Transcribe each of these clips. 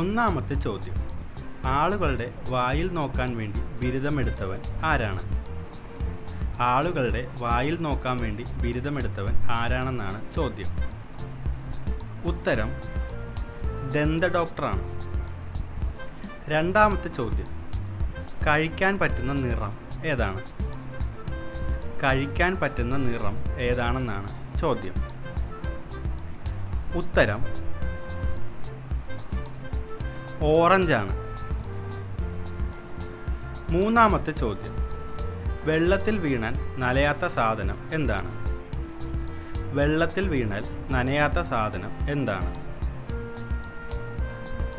ഒന്നാമത്തെ ചോദ്യം. ആളുകളുടെ വായിൽ നോക്കാൻ വേണ്ടി ബിരുദമെടുത്തവൻ ആരാണ്? ആളുകളുടെ വായിൽ നോക്കാൻ വേണ്ടി ബിരുദമെടുത്തവൻ ആരാണെന്നാണ് ചോദ്യം. ഉത്തരം ദന്ത ഡോക്ടറാണ്. രണ്ടാമത്തെ ചോദ്യം. കഴിക്കാൻ പറ്റുന്ന നിറം ഏതാണ്? കഴിക്കാൻ പറ്റുന്ന നിറം ഏതാണെന്നാണ് ചോദ്യം. ഉത്തരം ഓറഞ്ചാണ്. മൂന്നാമത്തെ ചോദ്യം. വെള്ളത്തിൽ വീണാൽ നനയാത്ത സാധനം എന്താണ്? വെള്ളത്തിൽ വീണാൽ നനയാത്ത സാധനം എന്താണ്?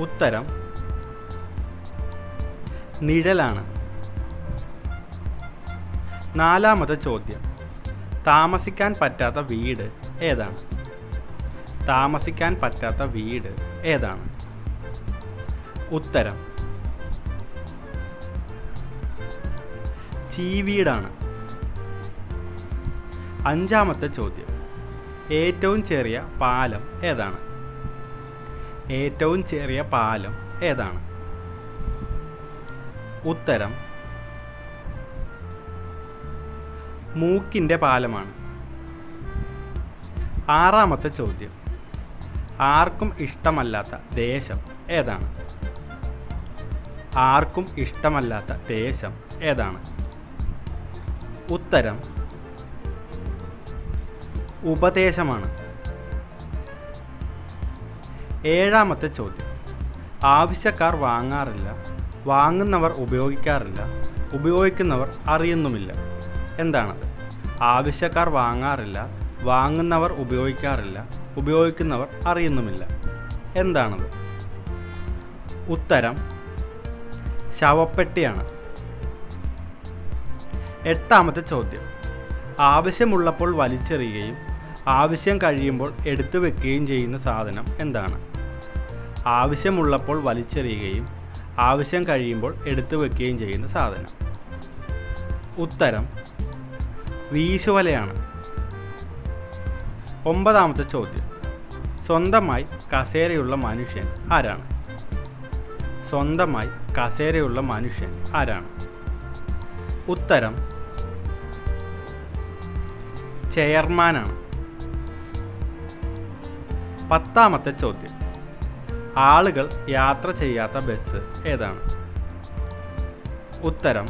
ഉത്തരം നിഴലാണ്. നാലാമത്തെ ചോദ്യം. താമസിക്കാൻ പറ്റാത്ത വീട് ഏതാണ്? താമസിക്കാൻ പറ്റാത്ത വീട് ഏതാണ്? ഉത്തരം ചീവീടാണ്. അഞ്ചാമത്തെ ചോദ്യം. ഏറ്റവും ചെറിയ പാലം ഏതാണ്? ഏറ്റവും ചെറിയ പാലം ഏതാണ്? ഉത്തരം മൂക്കിൻ്റെ പാലമാണ്. ആറാമത്തെ ചോദ്യം. ആർക്കും ഇഷ്ടമല്ലാത്ത ദേശം ഏതാണ്? ആർക്കും ഇഷ്ടമല്ലാത്ത ദേശം ഏതാണ്? ഉത്തരം ഉപദേശമാണ്. ഏഴാമത്തെ ചോദ്യം. ആവശ്യക്കാർ വാങ്ങാറില്ല, വാങ്ങുന്നവർ ഉപയോഗിക്കാറില്ല, ഉപയോഗിക്കുന്നവർ അറിയുന്നുമില്ല. എന്താണത്? ആവശ്യക്കാർ വാങ്ങാറില്ല, വാങ്ങുന്നവർ ഉപയോഗിക്കാറില്ല, ഉപയോഗിക്കുന്നവർ അറിയുന്നുമില്ല. എന്താണത്? ഉത്തരം ശവപ്പെട്ടിയാണ്. എട്ടാമത്തെ ചോദ്യം. ആവശ്യമുള്ളപ്പോൾ വലിച്ചെറിയുകയും ആവശ്യം കഴിയുമ്പോൾ എടുത്തു വെക്കുകയും ചെയ്യുന്ന സാധനം എന്താണ്? ആവശ്യമുള്ളപ്പോൾ വലിച്ചെറിയുകയും ആവശ്യം കഴിയുമ്പോൾ എടുത്തു വെക്കുകയും ചെയ്യുന്ന സാധനം. ഉത്തരം വീശുവലയാണ്. ഒമ്പതാമത്തെ ചോദ്യം. സ്വന്തമായി കസേരയുള്ള മനുഷ്യൻ ആരാണ്? സ്വന്തമായി കസേരയുള്ള മനുഷ്യൻ ആരാണ്? ഉത്തരം ചെയർമാനാണ്. പത്താമത്തെ ചോദ്യം. ആളുകൾ യാത്ര ചെയ്യാത്ത ബസ് ഏതാണ്? ഉത്തരം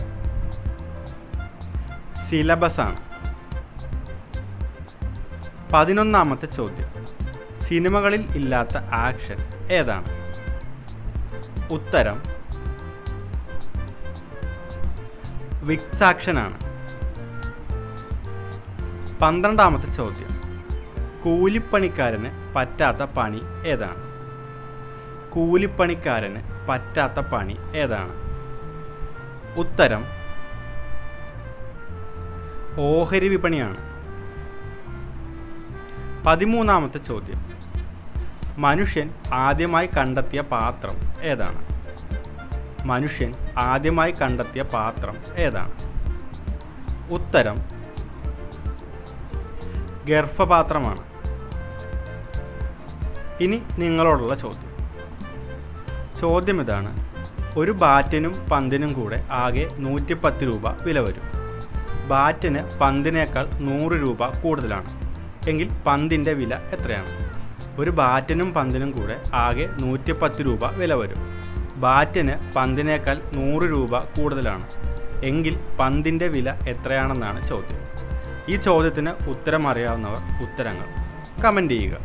സിലബസാണ്. 11ാമത്തെ ചോദ്യം. സിനിമകളിൽ ഇല്ലാത്ത ആക്ഷൻ ഏതാണ്? ഉത്തരം വിക്സ് ആക്ഷനാണ്. 12ാമത്തെ ചോദ്യം. കൂലിപ്പണിക്കാരന് പറ്റാത്ത പണി ഏതാണ്? കൂലിപ്പണിക്കാരന് പറ്റാത്ത പണി ഏതാണ്? ഉത്തരം ഓഹരി വിപണിയാണ്. 13ാമത്തെ ചോദ്യം. മനുഷ്യൻ ആദ്യമായി കണ്ടെത്തിയ പാത്രം ഏതാണ്? മനുഷ്യൻ ആദ്യമായി കണ്ടെത്തിയ പാത്രം ഏതാണ്? ഉത്തരം ഗർഭപാത്രമാണ്. ഇനി നിങ്ങളോടുള്ള ചോദ്യം. ചോദ്യം ഇതാണ്. ഒരു ബാറ്റിനും പന്തിനും കൂടെ ആകെ 110 രൂപ വില വരും. ബാറ്റിന് പന്തിനേക്കാൾ 100 രൂപ കൂടുതലാണ്. എങ്കിൽ പന്തിൻ്റെ വില എത്രയാണ്? ഒരു ബാറ്റിനും പന്തിനും കൂടെ ആകെ 110 രൂപ വില വരും. ബാറ്റിന് പന്തിനേക്കാൾ 100 രൂപ കൂടുതലാണ്. എങ്കിൽ പന്തിൻ്റെ വില എത്രയാണെന്നാണ് ചോദ്യം. ഈ ചോദ്യത്തിന് ഉത്തരം അറിയാവുന്നവർ ഉത്തരങ്ങൾ കമൻറ്റ് ചെയ്യുക.